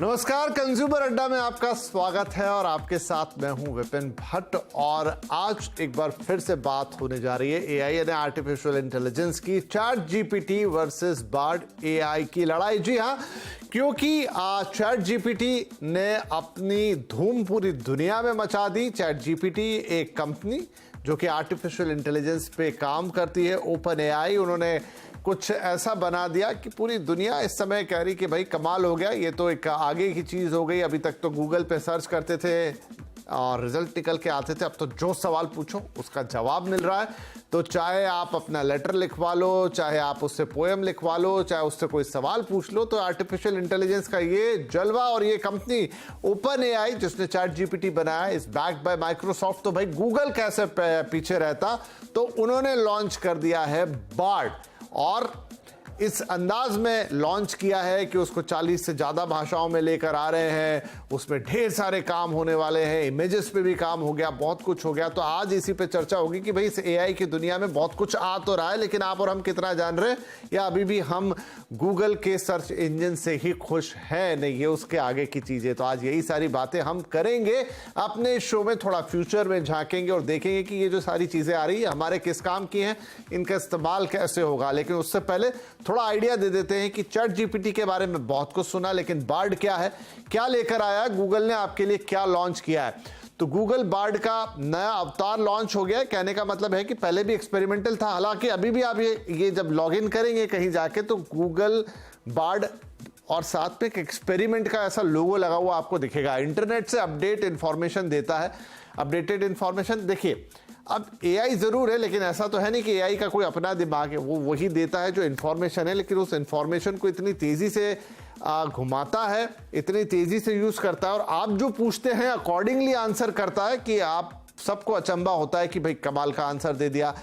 नमस्कार, कंज्यूमर अड्डा में आपका स्वागत है और आपके साथ मैं हूं विपिन भट्ट। और आज एक बार फिर से बात होने जा रही है एआई यानी आर्टिफिशियल इंटेलिजेंस की, ChatGPT versus Bard AI की लड़ाई। जी हां, क्योंकि चैट जीपीटी ने अपनी धूम पूरी दुनिया में मचा दी। चैट जीपीटी एक कंपनी जो कि आर्टिफिशियल इंटेलिजेंस पे काम करती है, ओपन एआई, उन्होंने कुछ ऐसा बना दिया कि पूरी दुनिया इस समय कह रही कि भाई कमाल हो गया, ये तो एक आगे की चीज़ हो गई। अभी तक तो गूगल पे सर्च करते थे और रिजल्ट निकल के आते थे, अब तो जो सवाल पूछो उसका जवाब मिल रहा है। तो चाहे आप अपना लेटर लिखवा लो, चाहे आप उससे पोएम लिखवा लो, चाहे उससे कोई सवाल पूछ लो, तो आर्टिफिशियल इंटेलिजेंस का ये जलवा। और ये कंपनी ओपन एआई जिसने चैट जीपीटी बनाया इज बैक्ड बाय माइक्रोसॉफ्ट। तो भाई गूगल कैसे पीछे रहता, तो उन्होंने लॉन्च कर दिया है बार्ड, और इस अंदाज में लॉन्च किया है कि उसको 40 से ज़्यादा भाषाओं में लेकर आ रहे हैं। उसमें ढेर सारे काम होने वाले हैं, इमेजेस पे भी काम हो गया, बहुत कुछ हो गया। तो आज इसी पे चर्चा होगी कि भाई इस एआई की दुनिया में बहुत कुछ आ तो रहा है, लेकिन आप और हम कितना जान रहे हैं, या अभी भी हम गूगल के सर्च इंजन से ही खुश हैं, नहीं ये उसके आगे की चीज़ें। तो आज यही सारी बातें हम करेंगे अपने शो में। थोड़ा फ्यूचर में झांकेंगे और देखेंगे कि ये जो सारी चीज़ें आ रही है हमारे किस काम की हैं, इनका इस्तेमाल कैसे होगा। लेकिन उससे पहले थोड़ा आइडिया दे देते हैं कि चैट जीपीटी के बारे में बहुत कुछ सुना, लेकिन बार्ड क्या है, क्या लेकर आया गूगल ने, आपके लिए क्या लॉन्च किया है। तो गूगल बार्ड का नया अवतार लॉन्च हो गया है। कहने का मतलब है कि पहले भी एक्सपेरिमेंटल था, हालांकि अभी भी आप ये जब लॉगिन करेंगे कहीं जाके तो गूगल बार्ड और साथ में एक एक्सपेरिमेंट का ऐसा लोगो लगा हुआ आपको दिखेगा। इंटरनेट से अपडेट इंफॉर्मेशन देता है, अपडेटेड इंफॉर्मेशन। देखिए, अब एआई जरूर है, लेकिन ऐसा तो है नहीं कि एआई का कोई अपना दिमाग है, वो वही देता है जो इंफॉर्मेशन है, लेकिन उस इंफॉर्मेशन को इतनी तेजी से घुमाता है, इतनी तेजी से यूज करता है, और आप जो पूछते हैं अकॉर्डिंगली आंसर करता है कि आप सबको अचंबा होता है कि भाई कमाल का आंसर दे दिया।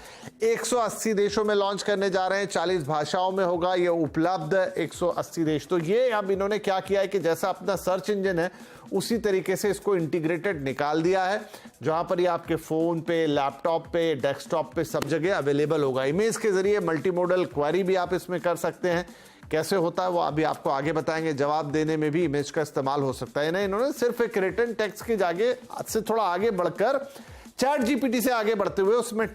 180 देशों में लॉन्च करने जा रहे हैं, 40 भाषाओं में होगा ये उपलब्ध, 180 देश। तो ये अब इन्होंने क्या किया है कि जैसा अपना सर्च इंजन है उसी तरीके से इसको इंटीग्रेटेड निकाल दिया है, जहां पर ये आपके फोन पे, लैपटॉप पे, डेस्कटॉप पे सब जगह अवेलेबल होगा। इमेज के जरिए मल्टीमोडल क्वेरी भी आप इसमें कर सकते हैं। कैसे होता है वो अभी आपको आगे बताएंगे। जवाब देने में भी इमेज का इस्तेमाल हो सकता है। इन्होंने सिर्फ एक रिटन टेक्स्ट की जगह से थोड़ा आगे बढ़कर चैट जीपीटी से आगे बढ़ते हुए उसमें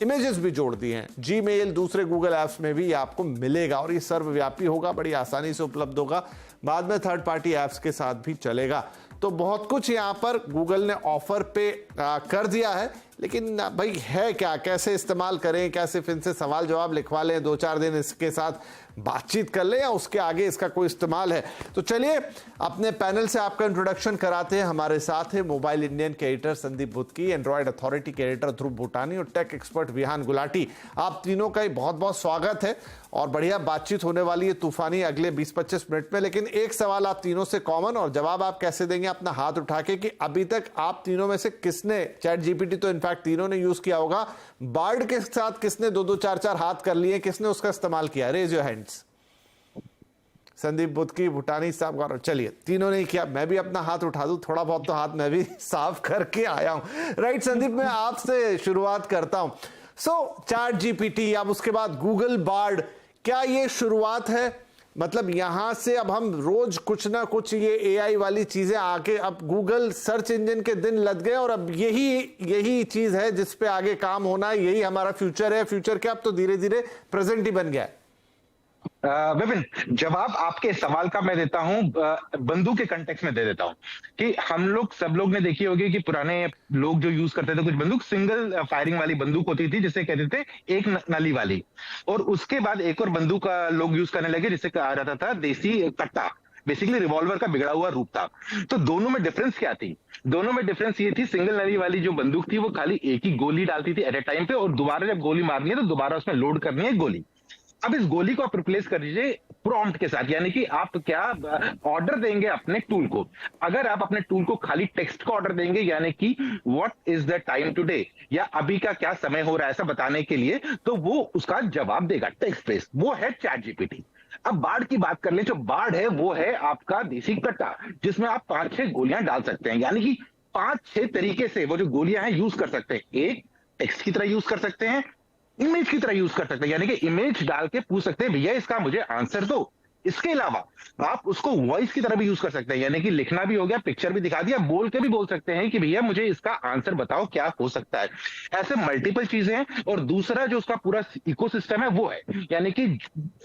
इमेजेस भी जोड़ दी हैं। जीमेल, दूसरे गूगल ऐप्स में भी आपको मिलेगा और ये सर्वव्यापी होगा, बड़ी आसानी से उपलब्ध होगा। बाद में थर्ड पार्टी ऐप्स के साथ भी चलेगा। तो बहुत कुछ यहाँ पर गूगल ने ऑफर पे कर दिया है, लेकिन भाई है क्या, कैसे इस्तेमाल करें, कैसे फिर से सवाल जवाब लिखवा लें, 2-4 दिन इसके साथ बातचीत कर ले, या उसके आगे इसका कोई इस्तेमाल है। तो चलिए अपने पैनल से आपका इंट्रोडक्शन कराते हैं। हमारे साथ है मोबाइल इंडियन के एडिटर संदीप बुत्की, एंड्रॉइड अथॉरिटी के एडिटर ध्रुव भूटानी और टेक एक्सपर्ट विहान गुलाटी। आप तीनों का ही बहुत बहुत स्वागत है और बढ़िया बातचीत होने वाली है तूफानी अगले 20-25 मिनट में। लेकिन एक सवाल आप तीनों से कॉमन, और जवाब आप कैसे देंगे अपना हाथ उठा के, कि अभी तक आप तीनों में से किसने चैट जीपीटी तो इनफैक्ट तीनों ने यूज किया होगा, बार्ड के साथ किसने 2-2, 4-4 हाथ कर लिए, किसने उसका इस्तेमाल किया? Raise your hands. Sandeep Butki, Bhutani sahab, Gaurav. चलिए, तीनों ने किया, मैं भी अपना हाथ उठा दूं, थोड़ा बहुत तो हाथ मैं भी साफ करके आया हूं। राइट संदीप, मैं आपसे शुरुआत करता हूं। सो चैट जीपीटी, अब उसके बाद गूगल बार्ड, क्या ये शुरुआत है? मतलब यहां से अब हम रोज कुछ ना कुछ ये एआई वाली चीजें आके, अब गूगल सर्च इंजन के दिन लग गए और अब यही चीज है जिस पे आगे काम होना है, यही हमारा फ्यूचर है। फ्यूचर क्या, अब तो धीरे धीरे प्रेजेंट ही बन गया है। विपिन, जवाब आपके सवाल का मैं देता हूं, बंदूक के कंटेक्स्ट में दे देता हूं कि हम लोग सब लोग ने देखी होगी कि पुराने लोग जो यूज करते थे कुछ बंदूक, सिंगल फायरिंग वाली बंदूक होती थी जिसे कहते थे एक नली वाली, और उसके बाद एक और बंदूक लोग यूज करने लगे जिसे कहा जाता था देसी कट्टा। बेसिकली रिवॉल्वर का बिगड़ा हुआ रूप था। तो दोनों में डिफरेंस क्या थी? दोनों में डिफरेंस ये थी, सिंगल नली वाली जो बंदूक थी वो खाली एक ही गोली डालती थी एट ए टाइम पे, और दोबारा जब गोली मारनी है तो दोबारा उसमें लोड करनी है गोली। अब इस गोली को आप रिप्लेस कर दीजिए प्रॉम्प्ट के साथ, यानी कि आप क्या ऑर्डर देंगे अपने टूल को। अगर आप अपने टूल को खाली टेक्स्ट का ऑर्डर देंगे, यानी कि what is the time today, या अभी का क्या समय हो रहा है ऐसा बताने के लिए, तो वो उसका जवाब देगा टेक्स्ट बेस्ड। वो है चैट जीपीटी। अब बार्ड की बात कर ले, जो बार्ड है वो है आपका देसी कट्टा, जिसमें आप 5-6 गोलियां डाल सकते हैं, यानी कि 5-6 तरीके से वो जो गोलियां हैं यूज कर सकते हैं। एक टेक्स्ट की तरह यूज कर सकते हैं, इमेज की तरह यूज कर सकते हैं, यानी कि इमेज डाल के पूछ सकते हैं भैया इसका मुझे आंसर दो, इसके अलावा आप उसको वॉइस की तरह भी यूज कर सकते हैं, यानी कि लिखना भी हो गया, पिक्चर भी दिखा दिया, बोल के भी बोल सकते हैं कि भैया मुझे इसका आंसर बताओ क्या हो सकता है। ऐसे मल्टीपल चीजें हैं। और दूसरा जो उसका पूरा इकोसिस्टम है वो है, यानी कि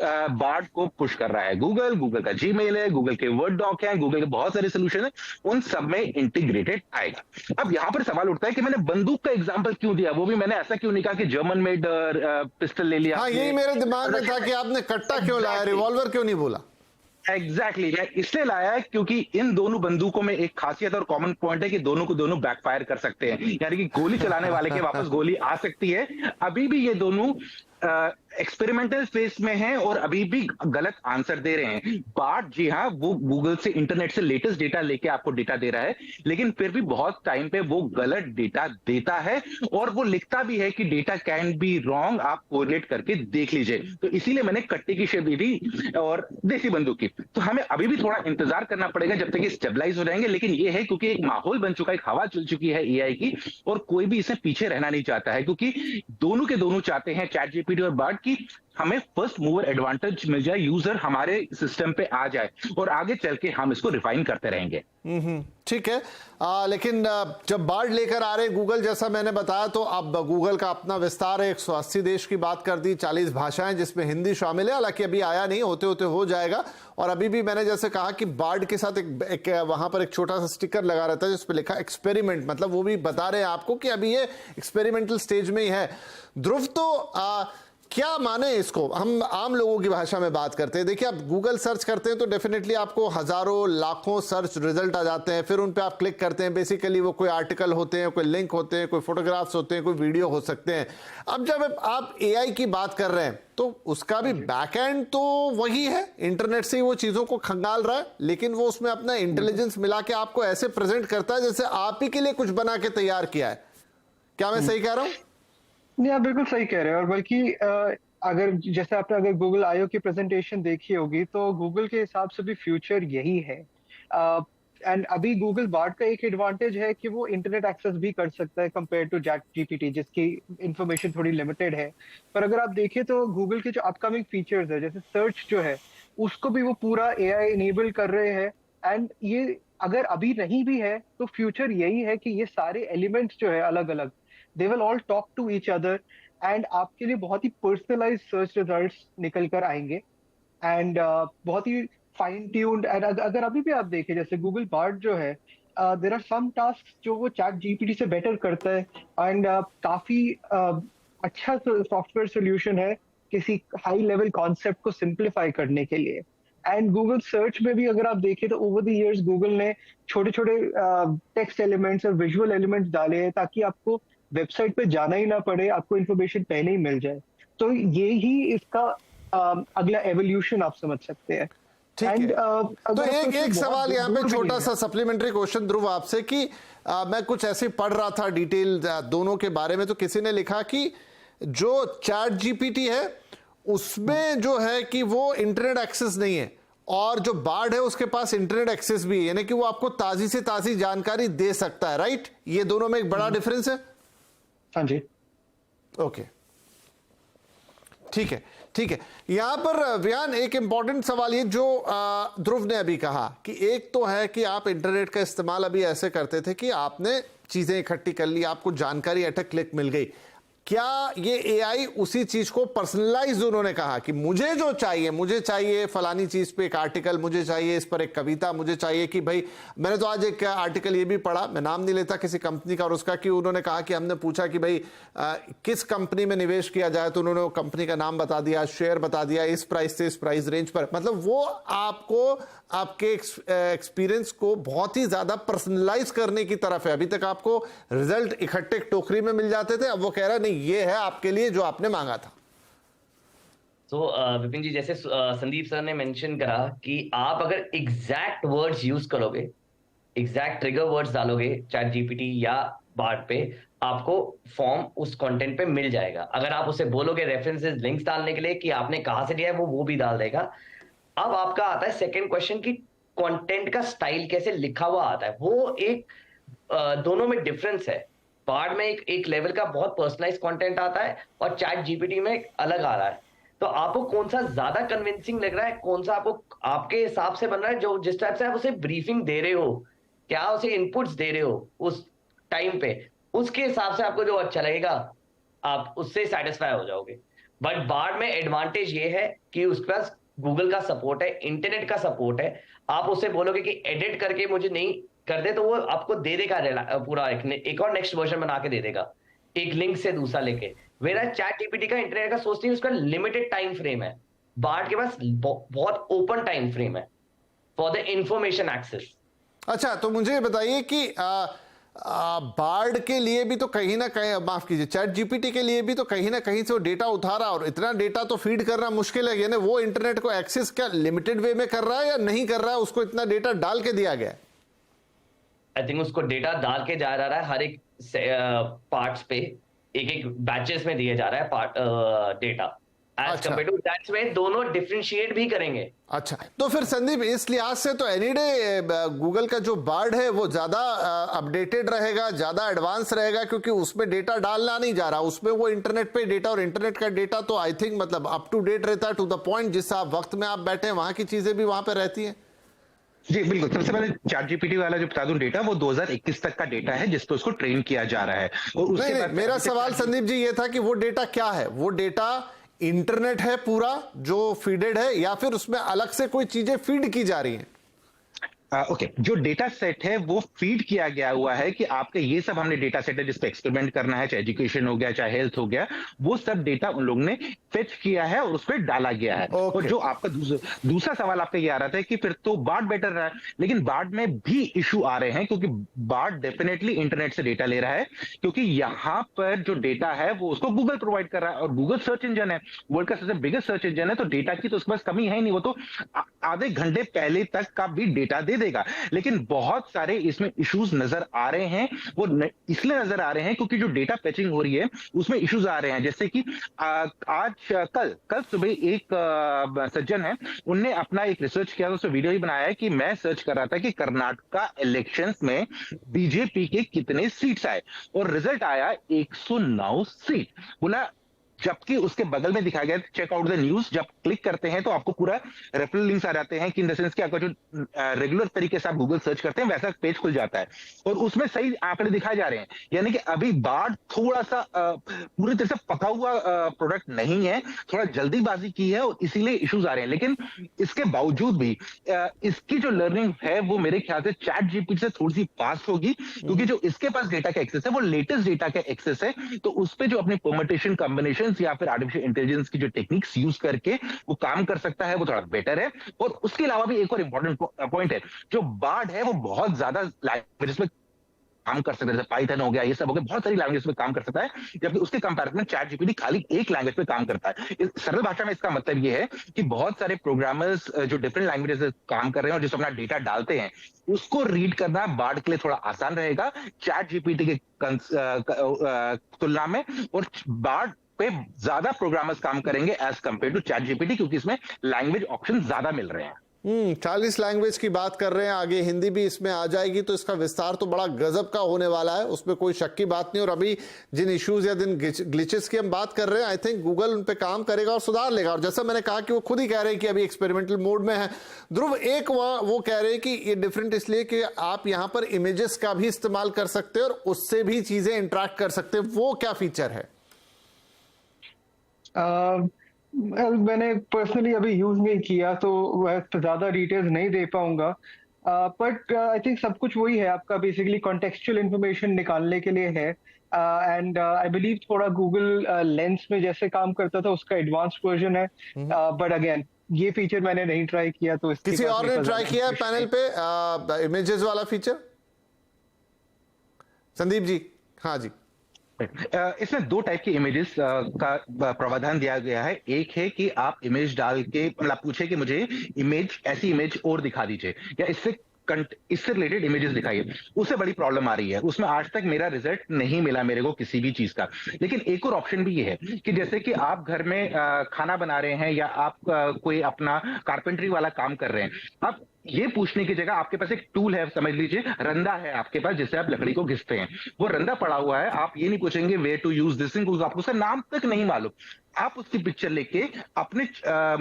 बार्ड को पुश कर रहा है गूगल का जीमेल है, गूगल के वर्ड डॉक है, गूगल के बहुत सारे सोल्यूशन है, उन सब में इंटीग्रेटेड आएगा। अब यहां पर सवाल उठता है कि मैंने बंदूक का एग्जाम्पल क्यों दिया, वो भी मैंने ऐसा क्यों नहीं कहा कि जर्मन मेड पिस्टल ले लिया। हाँ, यही मेरे दिमाग में था कि आपने कट्टा क्यों लाया, रिवॉल्वर क्यों नहीं बोला। एग्जैक्टली मैं इसलिए लाया है क्योंकि इन दोनों बंदूकों में एक खासियत और कॉमन पॉइंट है कि दोनों को दोनों बैकफायर कर सकते हैं, यानी कि गोली चलाने वाले के वापस गोली आ सकती है। अभी भी ये दोनों एक्सपेरिमेंटल फेज में हैं और अभी भी गलत आंसर दे रहे हैं। बार्ड जी हाँ, वो गूगल से इंटरनेट से लेटेस्ट डेटा लेके आपको डेटा दे रहा है, लेकिन फिर भी बहुत टाइम पे वो गलत डेटा देता है और वो लिखता भी है कि डेटा कैन बी रॉन्ग, आप कोरिलेट करके देख लीजिए। तो इसीलिए मैंने कट्टे की शेप दी थी और देसी बंदूक की। तो हमें अभी भी थोड़ा इंतजार करना पड़ेगा जब तक ये स्टेबलाइज हो जाएंगे, लेकिन ये है क्योंकि एक माहौल बन चुका है, एक हवा चल चुकी है एआई की, और कोई भी इससे पीछे रहना नहीं चाहता है, क्योंकि दोनों के दोनों चाहते हैं, चैट जीपीटी और बार्ड, की हमें फर्स्ट मूवर एडवांटेज मिल जाए, यूजर हमारे सिस्टम पे आ जाए और आगे चल के हम इसको रिफाइन करते रहेंगे। ठीक है। लेकिन जब बार्ड लेकर आ रहे गूगल, जैसा मैंने बताया, तो अब गूगल का अपना विस्तार है, 180 देश की बात कर दी, 40 भाषाएं जिसमें हिंदी शामिल है, हालांकि अभी आया नहीं, होते होते हो जाएगा। और अभी भी मैंने जैसे कहा कि बार्ड के साथ एक वहां पर एक छोटा सा स्टिकर लगा रहता है जिस पर लिखा एक्सपेरिमेंट, मतलब वो भी बता रहे हैं आपको कि अभी ये एक्सपेरिमेंटल स्टेज में ही है। ध्रुव, तो क्या माने इसको, हम आम लोगों की भाषा में बात करते हैं। देखिए, आप गूगल सर्च करते हैं तो डेफिनेटली आपको हजारों लाखों सर्च रिजल्ट आ जाते हैं, फिर उन पे आप क्लिक करते हैं। बेसिकली वो कोई आर्टिकल होते हैं, कोई लिंक होते हैं, कोई फोटोग्राफ्स होते हैं, कोई वीडियो हो सकते हैं। अब जब आप एआई की बात कर रहे हैं तो उसका भी बैकएंड तो वही है, इंटरनेट से ही वो चीजों को खंगाल रहा है, लेकिन वो उसमें अपना इंटेलिजेंस मिला के आपको ऐसे प्रेजेंट करता है जैसे आप ही के लिए कुछ बना के तैयार किया है। क्या मैं सही कह रहा हूं? नहीं, आप बिल्कुल सही कह रहे हैं। और बल्कि अगर जैसे आपने अगर गूगल आईओ की प्रेजेंटेशन देखी होगी तो गूगल के हिसाब से भी फ्यूचर यही है। एंड अभी गूगल बार्ड का एक एडवांटेज है कि वो इंटरनेट एक्सेस भी कर सकता है कंपेयर टू चैट जीपीटी, जिसकी इंफॉर्मेशन थोड़ी लिमिटेड है। पर अगर आप देखें तो गूगल के जो अपकमिंग फीचर्स है, जैसे सर्च जो है, उसको भी वो पूरा एआई इनेबल कर रहे हैं। एंड ये अगर अभी नहीं भी है तो फ्यूचर यही है कि ये सारे एलिमेंट्स जो है अलग अलग, they will all talk to each other and आपके लिए बहुत ही पर्सनलाइज सर्च रिजल्ट्स निकल कर आएंगे। एंड बहुत ही फाइन ट्यून्ड। एंड अगर अभी भी आप देखें, जैसे गूगल बार्ड जो है, देयर आर सम टास्क जो वो चैट जीपीटी से बेटर करता है। एंड काफी अच्छा सॉफ्टवेयर सोल्यूशन है किसी हाई लेवल कॉन्सेप्ट को सिंप्लीफाई करने के लिए। एंड गूगल सर्च में भी अगर आप देखें तो ओवर द इयर्स गूगल ने छोटे छोटे टेक्स्ट एलिमेंट्स और विजुअल एलिमेंट्स डाले हैं ताकि आपको वेबसाइट पे जाना ही ना पड़े, आपको इन्फॉर्मेशन पहले ही मिल जाए। तो ये ही इसका अगला एवोल्यूशन आप समझ सकते हैं। ठीक है। तो एक सवाल यहाँ पे छोटा सा सप्लीमेंट्री क्वेश्चन ध्रुव आपसे कि मैं कुछ ऐसे पढ़ रहा था डिटेल दोनों के बारे में, तो किसी ने लिखा कि जो चैट जीपीटी है उसमें जो है कि वो इंटरनेट एक्सेस नहीं है, और जो बार्ड है उसके पास इंटरनेट एक्सेस भी है, यानी कि वो आपको ताजी से ताजी जानकारी दे सकता है। राइट? ये दोनों में एक बड़ा डिफरेंस है। हाँ जी, ओके, ठीक है, ठीक है। यहां पर वियान एक इंपॉर्टेंट सवाल ये जो ध्रुव ने अभी कहा कि एक तो है कि आप इंटरनेट का इस्तेमाल अभी ऐसे करते थे कि आपने चीजें इकट्ठी कर ली, आपको जानकारी एट अ क्लिक मिल गई। क्या ये एआई उसी चीज को पर्सनलाइज, उन्होंने कहा कि मुझे जो चाहिए, मुझे चाहिए फलानी चीज पे एक आर्टिकल, मुझे चाहिए इस पर एक कविता, मुझे चाहिए कि भाई, मैंने तो आज एक आर्टिकल ये भी पढ़ा, मैं नाम नहीं लेता किसी कंपनी का, और उसका कि उन्होंने कहा कि हमने पूछा कि भाई किस कंपनी में निवेश किया जाए, तो उन्होंने वो कंपनी का नाम बता दिया, शेयर बता दिया, इस प्राइस से इस प्राइस रेंज पर। मतलब वो आपको आपके एक्सपीरियंस को बहुत ही ज्यादा पर्सनलाइज करने की तरफ है। अभी तक आपको रिजल्ट इकट्ठे टोकरी में मिल जाते थे, अब वो कह रहा नहीं, ये है आपके लिए जो आपने मांगा था। तो विपिन जी, जैसे संदीप सर ने मेंशन करा कि आप अगर एग्जैक्ट वर्ड्स यूज करोगे, एग्जैक्ट ट्रिगर वर्ड्स डालोगे चैट जीपीटी या बार्ड पे, आपको फॉर्म उस कंटेंट पे मिल जाएगा। अगर आप उसे बोलोगे रेफरेंसेस, लिंक्स डालने के लिए कि आपने कहां से लिया है, वो भी डाल देगा। अब आपका आता है सेकंड क्वेश्चन कि कंटेंट का स्टाइल कैसे लिखा हुआ आता है। वो एक दोनों में डिफरेंस है। बार्ड में एक लेवल का बहुत पर्सनलाइज कंटेंट आता है और चैट जीपीटी में अलग आ रहा है। तो आपको कौन सा ज्यादा कन्विंसिंग लग रहा है, कौन सा आपको आपके हिसाब से बन रहा है, जो जिस टाइप से आप उसे ब्रीफिंग दे रहे हो, क्या उसे इनपुट्स दे रहे हो उस टाइम पे, उसके हिसाब से आपको जो अच्छा लगेगा आप उससे सेटिस्फाई हो जाओगे। बट बार्ड में एडवांटेज ये है कि उसके पास गूगल का सपोर्ट है, इंटरनेट का सपोर्ट है। आप उससे बोलोगे कि एडिट करके मुझे नहीं कर दे, तो वो आपको दे देगा पूरा एक और नेक्स्ट वर्जन बना के दे देगा, एक लिंक से दूसरा लेके। मेरा चैट जीपीटी का इंटरनेट का सोचती है, उसका लिमिटेड टाइम फ्रेम है, बार्ड के पास बहुत ओपन टाइम फ्रेम है फॉर द इंफॉर्मेशन एक्सेस। अच्छा, तो मुझे ये बताइए कि बार्ड के लिए भी तो कहीं ना कहीं, माफ कीजिए, चैट जीपीटी के लिए भी तो कहीं ना कहीं से वो डेटा उठा रहा, और इतना डेटा तो फीड करना मुश्किल है। यानी वो इंटरनेट को एक्सेस क्या लिमिटेड वे में कर रहा है या नहीं कर रहा है, उसको इतना डेटा डाल के दिया गया है? आई थिंक उसको डेटा डाल के जा रहा है, हर एक पार्ट्स पे एक एक बैचेस में दिया जा रहा है part data, as compare to that's में दोनों डिफरेंशिएट भी करेंगे। अच्छा, तो फिर संदीप, इस लिहाज से तो एनी डे गूगल का जो बार्ड है वो ज्यादा अपडेटेड रहेगा, ज्यादा एडवांस रहेगा, क्योंकि उसमें डेटा डालना नहीं जा रहा, उसमें वो इंटरनेट पे डेटा, और इंटरनेट का डेटा तो आई थिंक मतलब अप टू डेट रहता है, टू द पॉइंट जिस वक्त में आप बैठे हैं वहां की चीजें भी वहां पे रहती हैं। जी बिल्कुल। सबसे पहले चैट जीपीटी वाला जो बता दूं डेटा, वो 2021 तक का डेटा है जिस पर उसको ट्रेन किया जा रहा है। और उसके बाद मेरा सवाल संदीप जी ये था कि वो डेटा क्या है? वो डेटा इंटरनेट है पूरा जो फीडेड है, या फिर उसमें अलग से कोई चीजें फीड की जा रही हैं? ओके, जो डेटा सेट है वो फीड किया गया हुआ है कि आपके ये सब हमने डेटा सेट है जिस पे एक्सपेरिमेंट करना है, चाहे एजुकेशन हो गया, चाहे हेल्थ हो गया, वो सब डेटा उन लोगों ने फेच किया है और उस पर डाला गया है। और जो आपका दूसरा सवाल आपका ये आ रहा था कि फिर तो बार्ड बेटर रहा है, लेकिन बार्ड में भी इशू आ रहे हैं, क्योंकि बार्ड डेफिनेटली इंटरनेट से डेटा ले रहा है, क्योंकि यहां पर जो डेटा है वो उसको गूगल प्रोवाइड कर रहा है, और गूगल सर्च इंजन है, वर्ल्ड का सबसे बिगेस्ट सर्च इंजन है, तो डेटा की तो उसके पास कमी है ही नहीं, वो तो आधे घंटे पहले तक का भी डेटा दे देगा। लेकिन बहुत सारे इसमें इश्यूज नजर आ रहे हैं। वो इसलिए नजर आ रहे हैं क्योंकि जो डेटा पैचिंग हो रही है उसमें इश्यूज आ रहे हैं। जैसे कि कल सुबह एक सज्जन है, उनने अपना एक रिसर्च किया, उसमें वीडियो ही बनाया है कि मैं सर्च कर रहा था कि कर्नाटका इलेक्शंस में बीजेपी के कितने सीट्स आए, और रिजल्ट आया 109 सीट। बोला, जबकि उसके बगल में दिखाया गया चेक आउट द न्यूज, जब क्लिक करते हैं तो आपको पूरा रेफरल लिंक्स आ जाते हैं, कि इन द सेंस कि आपका जो रेगुलर तरीके से आप गूगल सर्च करते हैं वैसा पेज खुल जाता है, और उसमें सही आंकड़े दिखाए जा रहे हैं। यानी कि अभी बार्ड थोड़ा सा पूरी तरह से पका हुआ प्रोडक्ट नहीं है, थोड़ा जल्दीबाजी की है और इसीलिए इश्यूज आ रहे हैं। लेकिन इसके बावजूद भी इसकी जो लर्निंग है वो मेरे ख्याल से चैट जीपीटी से थोड़ी सी फास्ट होगी, क्योंकि जो इसके पास डेटा का एक्सेस है वो लेटेस्ट डेटा का एक्सेस है, तो उस पर जो अपनी परम्यूटेशन कॉम्बिनेशन या फिर आर्टिफिशियल इंटेलिजेंस की जो टेक्निक्स यूज करके वो काम कर सकता है, वो थोड़ा बेटर है। और उसके अलावा भी एक और इंपॉर्टेंट पॉइंट है, जो बार्ड है वो बहुत ज्यादा लैंग्वेजेस में काम कर सकता है, जैसे पाइथन हो गया, ये सब हो गया, बहुत सारी लैंग्वेज में काम कर सकता है, जबकि उसके कंपैरिजन में चैट जीपीटी खाली एक लैंग्वेज पे काम करता है। इस सरल भाषा में इसका मतलब ये है कि बहुत सारे प्रोग्रामर्स जो डिफरेंट लैंग्वेजेस में काम कर रहे हैं और जिसमें अपना डेटा डालते हैं, उसको रीड करना बार्ड के लिए थोड़ा आसान रहेगा चैट जीपीटी के तुलना में, और बार्ड पे ज्यादा प्रोग्रामर्स काम करेंगे as compare to ChatGPT, क्योंकि इसमें लैंग्वेज ऑप्शन ज्यादा मिल रहे हैं। 40 लैंग्वेज की बात कर रहे हैं, आगे हिंदी भी इसमें आ जाएगी, तो इसका विस्तार तो बड़ा गजब का होने वाला है, उसमें कोई शक की बात नहीं। और अभी जिन इश्यूज या जिन ग्लिचेस की हम बात कर रहे हैं, आई थिंक गूगल उन पे काम करेगा और सुधार लेगा। और जैसा मैंने कहा कि वो खुद ही कह रहे हैं कि अभी एक्सपेरिमेंटल मोड में है। ध्रुव, एक वो कह रहे हैं कि ये डिफरेंट इसलिए कि आप यहाँ पर इमेजेस का भी इस्तेमाल कर सकते हैं और उससे भी चीजें इंटरेक्ट कर सकते हैं, वो क्या फीचर है? मैंने पर्सनली अभी यूज नहीं किया, तो वह ज्यादा डिटेल्स नहीं दे पाऊंगा, बट आई थिंक सब कुछ वही है, आपका बेसिकली कॉन्टेक्चुअल इंफॉर्मेशन निकालने के लिए है। एंड आई बिलीव थोड़ा गूगल लेंस में जैसे काम करता था उसका एडवांस्ड वर्जन है, बट अगेन ये फीचर मैंने नहीं ट्राई किया, तो किसी और ने ट्राई किया है पैनल पे इमेजेस वाला फीचर? संदीप जी। हाँ जी। इसमें दो टाइप के इमेजेस का प्रावधान दिया गया है। एक है कि आप इमेज डाल के मतलब पूछे कि मुझे ऐसी इमेज और दिखा दीजिए, या इससे रिलेटेड इमेजेस दिखाइए। उससे बड़ी प्रॉब्लम आ रही है, उसमें आज तक मेरा रिजल्ट नहीं मिला मेरे को किसी भी चीज का। लेकिन एक और ऑप्शन भी ये है कि जैसे कि आप घर में खाना बना रहे हैं, या आप कोई अपना कारपेंटरी वाला काम कर रहे हैं, आप ये पूछने की जगह आपके पास एक टूल है, समझ लीजिए रंदा है आपके पास, जिससे आप लकड़ी को घिसते हैं, वो रंदा पड़ा हुआ है, आप ये नहीं पूछेंगे way to use this thing, आपको उसका नाम तक नहीं मालूम। आप उसकी पिक्चर लेके अपने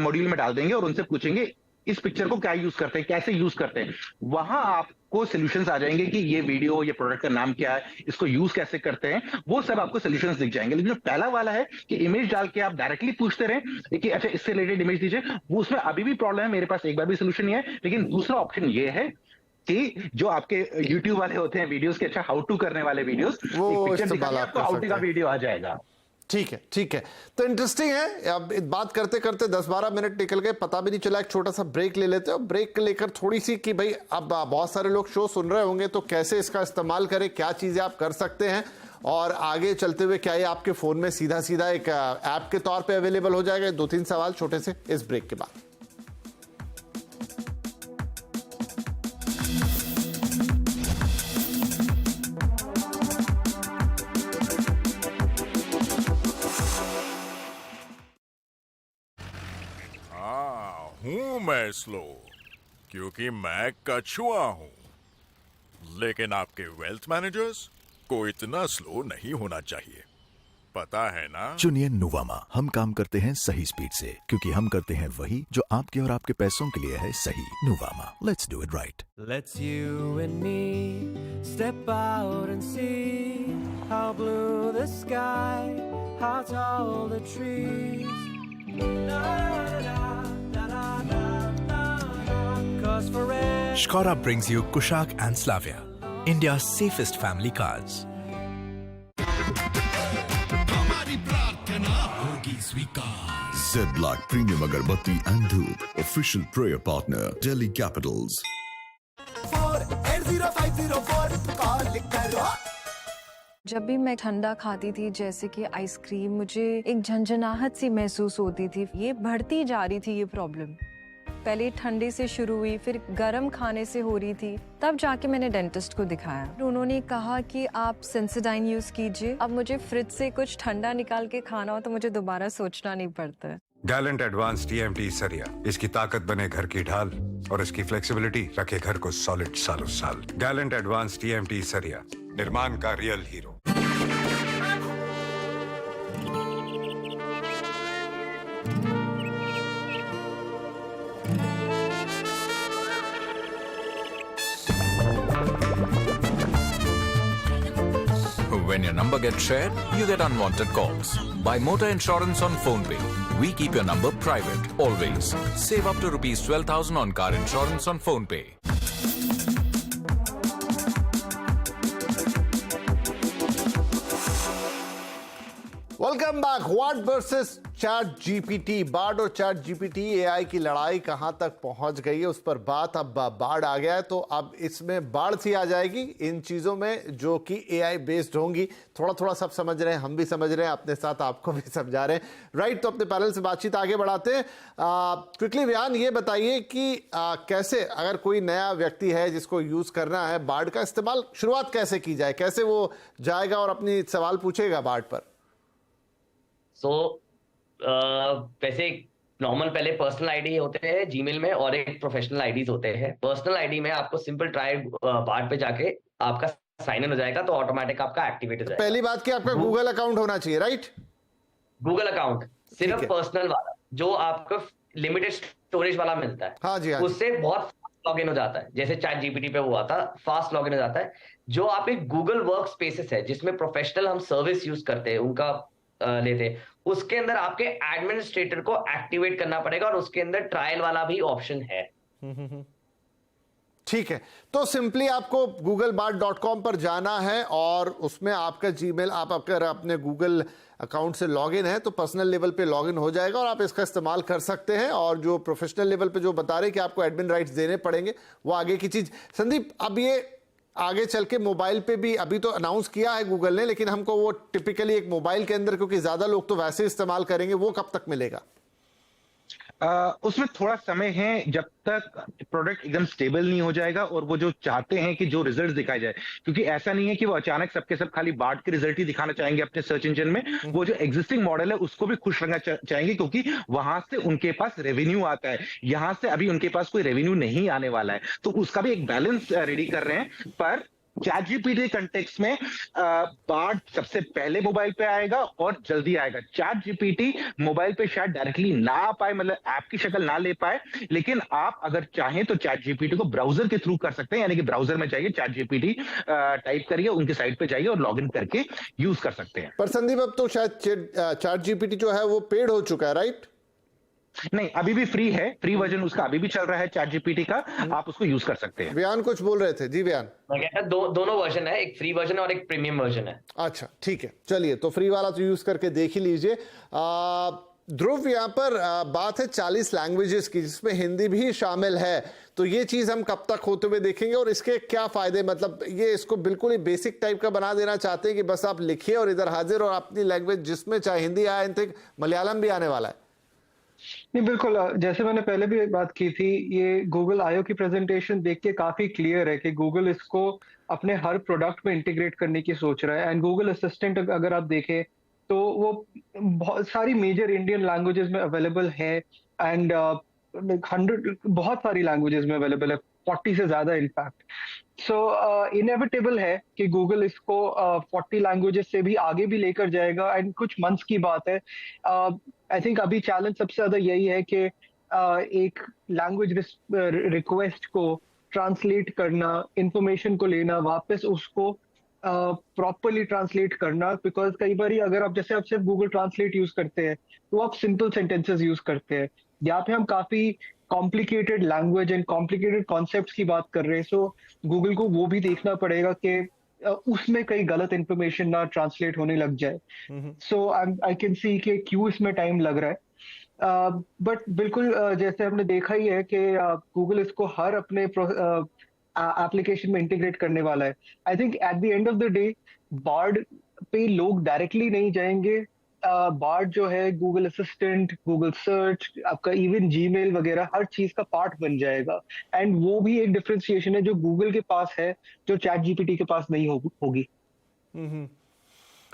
मॉड्यूल में डाल देंगे और उनसे पूछेंगे इस पिक्चर को क्या यूज करते हैं, कैसे यूज करते हैं। वहां आपको सॉल्यूशंस आ जाएंगे कि ये वीडियो, ये प्रोडक्ट का नाम क्या है, इसको यूज कैसे करते हैं, वो सब आपको सॉल्यूशंस दिख जाएंगे। लेकिन जो पहला वाला है कि इमेज डाल के आप डायरेक्टली पूछते रहे कि अच्छा इससे रिलेटेड इमेज दीजिए, वो उसमें अभी भी प्रॉब्लम है। मेरे पास एक बार भी सोल्यूशन नहीं है। लेकिन दूसरा ऑप्शन ये है कि जो आपके YouTube वाले होते हैं वीडियोस के, अच्छा हाउ टू करने वाले वीडियोस, वो पिक्चर इस्तेमाल दिखाइए, आप आपको कर हाउ टू सकते का हैं। वीडियो आ जाएगा। ठीक है, ठीक है। तो इंटरेस्टिंग है। अब बात करते करते 10-12 मिनट निकल गए, पता भी नहीं चला। एक छोटा सा ब्रेक ले लेते हैं। ब्रेक लेकर थोड़ी सी कि भाई अब बहुत सारे लोग शो सुन रहे होंगे, तो कैसे इसका इस्तेमाल करें, क्या चीजें आप कर सकते हैं, और आगे चलते हुए क्या ये आपके फोन में सीधा सीधा एक ऐप के तौर पे अवेलेबल हो जाएगा। 2-3 सवाल छोटे से इस ब्रेक के बाद। हूं मैं स्लो क्योंकि मैं कछुआ हूं, लेकिन आपके वेल्थ मैनेजर्स को इतना स्लो नहीं होना चाहिए, पता है ना? चुनिए नुवामा। हम काम करते हैं सही स्पीड से, क्योंकि हम करते हैं वही जो आपके और आपके पैसों के लिए है सही। Nuvama, let's do it right. Let's you and me step out and see how blue the sky, how tall the trees. La, la, la, la, la, la, la. 'Cause forever Skoda brings you Kushaq and Slavia, India's safest family cars. Z-Black Premium Agarbatti and Dhoop, official prayer partner, Delhi Capitals. 48054 call करो। जब भी मैं ठंडा खाती थी, जैसे कि ice cream, मुझे एक झंझनाहट सी महसूस होती थी। ये बढ़ती जा रही थी ये प्रॉब्लम। पहले ठंडे से शुरू हुई, फिर गर्म खाने से हो रही थी, तब जाके मैंने डेंटिस्ट को दिखाया। उन्होंने कहा कि आप सेंसोडाइन यूज कीजिए। अब मुझे फ्रिज से कुछ ठंडा निकाल के खाना हो तो मुझे दोबारा सोचना नहीं पड़ता है। गैलेंट एडवांस TMT सरिया, इसकी ताकत बने घर की ढाल और इसकी फ्लेक्सिबिलिटी रखे घर को सॉलिड सालों साल। गैलेंट एडवांस TMT सरिया, निर्माण का real hero. When your number gets shared, you get unwanted calls. Buy motor insurance on PhonePe. We keep your number private, always. Save up to rupees 12,000 on car insurance on PhonePe. Welcome back. Bard versus ChatGPT. Bard और ChatGPT AI की लड़ाई कहां तक पहुंच गई है उस पर बात। अब बाढ़ आ गया है, तो अब इसमें बाढ़ सी आ जाएगी इन चीजों में जो कि एआई बेस्ड होंगी। थोड़ा थोड़ा सब समझ रहे हैं, हम भी समझ रहे हैं, अपने साथ आपको भी समझा रहे हैं, राइट? तो अपने पैनल से बातचीत आगे बढ़ाते हैं। क्विकली बयान ये बताइए कि कैसे, अगर कोई नया व्यक्ति है जिसको यूज करना है बार्ड का इस्तेमाल, शुरुआत कैसे की जाए, कैसे वो जाएगा और अपनी सवाल पूछेगा बार्ड पर? वैसे नॉर्मल पहले पर्सनल आईडी होते हैं जीमेल में और एक प्रोफेशनल आईडीज होते हैं। पर्सनल आईडी में आपको सिंपल ट्राई बार्ड पे जाके आपका साइन इन हो जाएगा, तो ऑटोमेटिक आपका एक्टिवेट हो जाएगा। पहली बात कि आपका गूगल अकाउंट होना चाहिए, राइट? गूगल अकाउंट सिर्फ पर्सनल वाला, जो आपको लिमिटेड स्टोरेज वाला मिलता है। हाँ जी, हाँ। उससे बहुत लॉग इन हो जाता है, जैसे चैट जीपीटी पे हुआ था, फास्ट लॉग इन हो जाता है। जो आप एक गूगल वर्क स्पेसेस है जिसमें प्रोफेशनल हम सर्विस यूज करते हैं, उनका लेते हैं, उसके अंदर आपके एडमिनिस्ट्रेटर को एक्टिवेट करना पड़ेगा और उसके अंदर ट्रायल वाला भी ऑप्शन है। ठीक है, तो सिंपली आपको googlebard.com पर जाना है और उसमें आपका जीमेल, आप अगर अपने गूगल अकाउंट से लॉगिन है तो पर्सनल लेवल पे लॉगिन हो जाएगा और आप इसका इस्तेमाल कर सकते हैं। और जो प्रोफेशनल लेवल पे जो बता रहे कि आपको एडमिन राइट्स देने पड़ेंगे, वो आगे की चीज। संदीप, अब ये आगे चल के मोबाइल पे भी अभी तो अनाउंस किया है गूगल ने, लेकिन हमको वो टिपिकली एक मोबाइल के अंदर, क्योंकि ज्यादा लोग तो वैसे इस्तेमाल करेंगे, वो कब तक मिलेगा? उसमें थोड़ा समय है, जब तक प्रोडक्ट एकदम स्टेबल नहीं हो जाएगा और वो जो चाहते हैं कि जो रिजल्ट दिखाए जाए, क्योंकि ऐसा नहीं है कि वो अचानक सबके सब खाली बार्ड के रिजल्ट ही दिखाना चाहेंगे अपने सर्च इंजन में। वो जो एग्जिस्टिंग मॉडल है उसको भी खुश रखना चाहेंगे, क्योंकि वहां से उनके पास रेवेन्यू आता है। यहां से अभी उनके पास कोई रेवेन्यू नहीं आने वाला है, तो उसका भी एक बैलेंस रेडी कर रहे हैं। पर चैट जीपीटी कंटेक्स्ट में बार्ड सबसे पहले मोबाइल पे आएगा और जल्दी आएगा। चैट जीपीटी मोबाइल पे शायद डायरेक्टली ना आ पाए, मतलब ऐप की शक्ल ना ले पाए, लेकिन आप अगर चाहें तो चैट जीपीटी को ब्राउजर के थ्रू कर सकते हैं। यानी कि ब्राउजर में जाइए, चैट जीपीटी टाइप करिए, उनके साइट पे जाइए और लॉग इन करके यूज कर सकते हैं। पर संदीप, अब तो शायद चैट जीपीटी जो है वो पेड हो चुका है, राइट? नहीं, अभी भी फ्री है, फ्री वर्जन उसका अभी भी चल रहा है चैट जीपीटी का, आप उसको यूज कर सकते हैं। व्यान कुछ बोल रहे थे जी? व्यान, मैं कहता दोनों वर्जन है, एक फ्री वर्जन और एक प्रीमियम वर्जन है। अच्छा ठीक है, चलिए तो फ्री वाला तो यूज करके देख ही लीजिए। ध्रुव, यहाँ पर बात है 40 लैंग्वेजेस की, जिसमें हिंदी भी शामिल है, तो ये चीज हम कब तक होते हुए देखेंगे और इसके क्या फायदे? मतलब ये इसको बिल्कुल ही बेसिक टाइप का बना देना चाहते हैं कि बस आप लिखिए और इधर हाजिर, और अपनी लैंग्वेज जिसमें चाहे हिंदी आए, मलयालम भी आने वाला है। नहीं, बिल्कुल, जैसे मैंने पहले भी बात की थी, ये गूगल आईओ की प्रेजेंटेशन देख के काफी क्लियर है कि गूगल इसको अपने हर प्रोडक्ट में इंटीग्रेट करने की सोच रहा है। एंड गूगल असिस्टेंट अगर आप देखें तो वो बहुत सारी मेजर इंडियन लैंग्वेजेस में अवेलेबल है, एंड 100 बहुत सारी लैंग्वेजेस में अवेलेबल है, 40 से ज्यादा इनफैक्ट। सो इनएविटेबल है कि गूगल इसको 40 लैंग्वेजेस से भी आगे भी लेकर जाएगा, एंड कुछ मंथ्स की बात है। आई थिंक अभी चैलेंज सबसे ज्यादा यही है कि एक लैंग्वेज रिक्वेस्ट को ट्रांसलेट करना, इंफॉर्मेशन को लेना, वापस उसको प्रॉपरली ट्रांसलेट करना, बिकॉज कई बार अगर आप जैसे आप सिर्फ गूगल ट्रांसलेट यूज करते हैं तो आप सिंपल सेंटेंसेस यूज करते हैं, यहाँ पे हम काफी complicated language and complicated concepts की बात कर रहे हैं। सो गूगल को वो भी देखना पड़ेगा कि उसमें कई गलत इंफॉर्मेशन ना ट्रांसलेट होने लग जाए। सो आई कैन सी कि क्यों इसमें टाइम लग रहा है, बट बिल्कुल जैसे हमने देखा ही है कि गूगल इसको हर अपने एप्लीकेशन में इंटीग्रेट करने वाला है। I think at the end of the day Bard पे लोग डायरेक्टली नहीं जाएंगे। बार्ड जो है गूगल असिस्टेंट, गूगल सर्च, आपका इवन जीमेल वगैरह हर चीज का पार्ट बन जाएगा, एंड वो भी एक डिफरेंशिएशन है जो गूगल के पास है, जो चैट जीपीटी के पास नहीं होगी।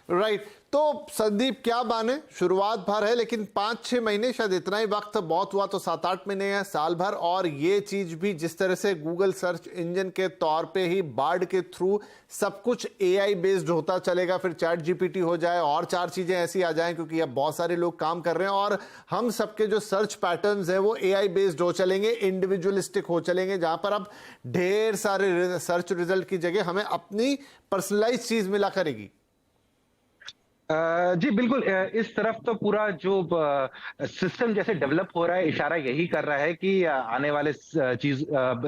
राइट। तो संदीप, क्या माने, शुरुआत भर है, लेकिन 5-6 महीने शायद इतना ही वक्त, बहुत हुआ तो 7-8 महीने है, साल भर। और ये चीज भी जिस तरह से गूगल सर्च इंजन के तौर पे ही बार्ड के थ्रू सब कुछ एआई बेस्ड होता चलेगा, फिर चैट जीपीटी हो जाए और 4 चीजें ऐसी आ जाएं, क्योंकि अब बहुत सारे लोग काम कर रहे हैं और हम सबके जो सर्च पैटर्न्स हैं वो एआई बेस्ड हो चलेंगे, इंडिविजुअलिस्टिक हो चलेंगे, जहां पर अब ढेर सारे सर्च रिजल्ट की जगह हमें अपनी पर्सनलाइज चीज मिला करेगी। जी बिल्कुल, इस तरफ तो पूरा जो सिस्टम जैसे डेवलप हो रहा है, इशारा यही कर रहा है कि आने वाले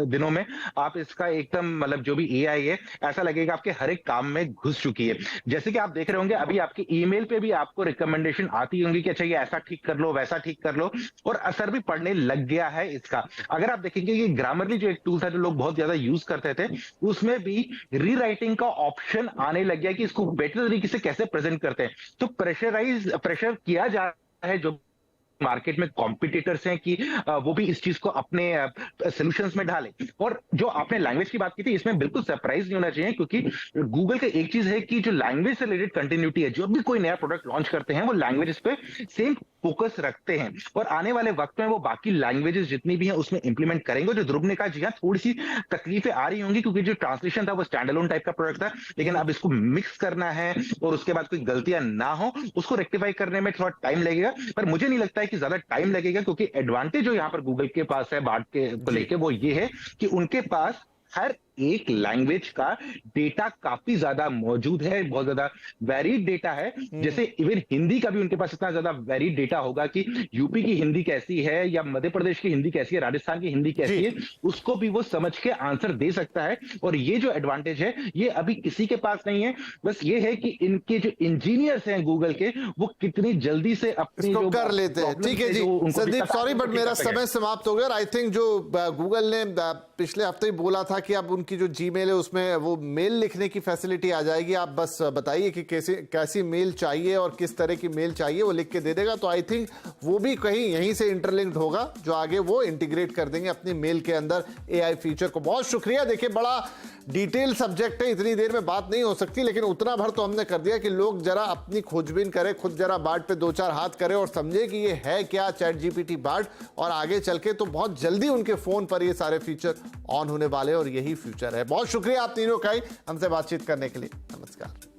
दिनों में आप इसका एकदम, मतलब जो भी एआई है, ऐसा लगेगा आपके हर एक काम में घुस चुकी है। जैसे कि आप देख रहे होंगे अभी आपके ईमेल पे भी आपको रिकमेंडेशन आती होंगी कि अच्छा ये ऐसा ठीक कर लो, वैसा ठीक कर लो, और असर भी पड़ने लग गया है इसका। अगर आप देखेंगे कि ग्रामरली जो एक टूल था जो लोग बहुत ज्यादा यूज करते थे, उसमें भी रीराइटिंग का ऑप्शन आने लग गया कि इसको बेटर तरीके से कैसे प्रेजेंट करते हैं। तो प्रेशर किया जा रहा है जो मार्केट में कॉम्पिटिटर्स हैं कि वो भी इस चीज को अपने सॉल्यूशंस में डालें। और जो आपने लैंग्वेज की बात की थी, इसमें बिल्कुल सरप्राइज नहीं होना चाहिए, क्योंकि गूगल का एक चीज है कि जो लैंग्वेज से रिलेटेड कंटिन्यूटी है, जो भी कोई नया प्रोडक्ट लॉन्च करते हैं वो लैंग्वेजेस पे सेम फोकस रखते हैं, और आने वाले वक्त में वो बाकी लैंग्वेजेस जितनी भी हैं उसमें इंप्लीमेंट करेंगे। जो ध्रुव ने कहा, जी हाँ, थोड़ी सी तकलीफें आ रही होंगी, क्योंकि जो ट्रांसलेशन था वो स्टैंड अलोन टाइप का प्रोडक्ट था, लेकिन अब इसको मिक्स करना है और उसके बाद कोई गलतियां ना हो, उसको रेक्टिफाई करने में थोड़ा टाइम लगेगा। पर मुझे नहीं लगता है कि ज्यादा टाइम लगेगा, क्योंकि एडवांटेज जो यहाँ पर गूगल के पास है बार्ड के को लेके, वो ये है कि उनके पास हर एक लैंग्वेज का डेटा काफी ज्यादा मौजूद है, बहुत ज्यादा वेरीड डेटा है। जैसे इवन हिंदी का भी उनके पास इतना ज्यादा वेरीड डेटा होगा कि यूपी की हिंदी कैसी है, या मध्य प्रदेश की हिंदी कैसी है, राजस्थान की हिंदी कैसी है, उसको भी वो समझ के आंसर दे सकता है। और ये जो एडवांटेज है ये अभी किसी के पास नहीं है। बस ये है कि इनके जो इंजीनियर्स हैं गूगल के, वो कितनी जल्दी से अपनी जो कर लेते हैं। ठीक है जी संदीप, सॉरी बट मेरा समय समाप्त हो गया। आई थिंक जो गूगल ने पिछले हफ्ते ही बोला था कि अब उनकी जो जीमेल है उसमें वो मेल लिखने की फैसिलिटी आ जाएगी, आप बस बताइए कि कैसी मेल चाहिए और किस तरह की मेल चाहिए, वो लिख के दे देगा। तो आई थिंक वो भी कहीं यहीं से इंटरलिंक्ड होगा, जो आगे वो इंटीग्रेट कर देंगे अपनी मेल के अंदर एआई फीचर को। बहुत शुक्रिया। देखिए, बड़ा डिटेल सब्जेक्ट है, इतनी देर में बात नहीं हो सकती, लेकिन उतना भर तो हमने कर दिया कि लोग जरा अपनी खोजबीन करें, खुद जरा बार्ड पे 2-4 हाथ करें और समझे कि ये है क्या चैट जीपीटी बार्ड, और आगे चल के तो बहुत जल्दी उनके फोन पर ये सारे फीचर ऑन होने वाले और यही फ्यूचर फ्यूचर है। बहुत शुक्रिया आप तीनों का ही हमसे बातचीत करने के लिए। नमस्कार।